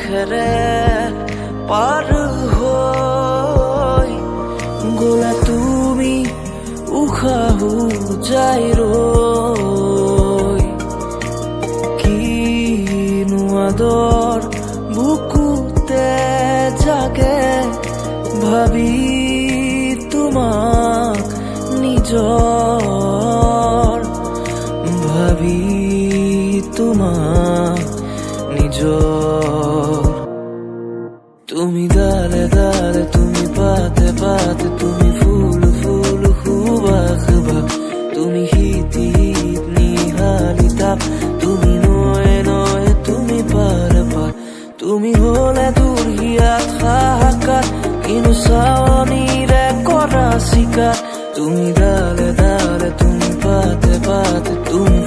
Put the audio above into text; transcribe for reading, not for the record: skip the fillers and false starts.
খেৰে পাৰ হৈ গ'লা তুমি উশাহো যায় ৰৈ কিনো আদৰ বুকুতে জাগে ভাবি তোমাক নিজৰ ভাবি তোমাক নিজৰ তুমি ডালে ডালে তুমি পাতে পাতে তুমি ফুল ফুল সুবাস বাস তুমি শীত শীত নিহালি তাপ তুমি নয়ে নয়ে তুমি পাৰ পাৰ তুমি হলে দূৰ হিয়াত হাহাকাৰ কিনো চাৱনিৰে কৰা চিকাৰ তুমি ডালে ডালে তুমি পাতে পাতে তুমি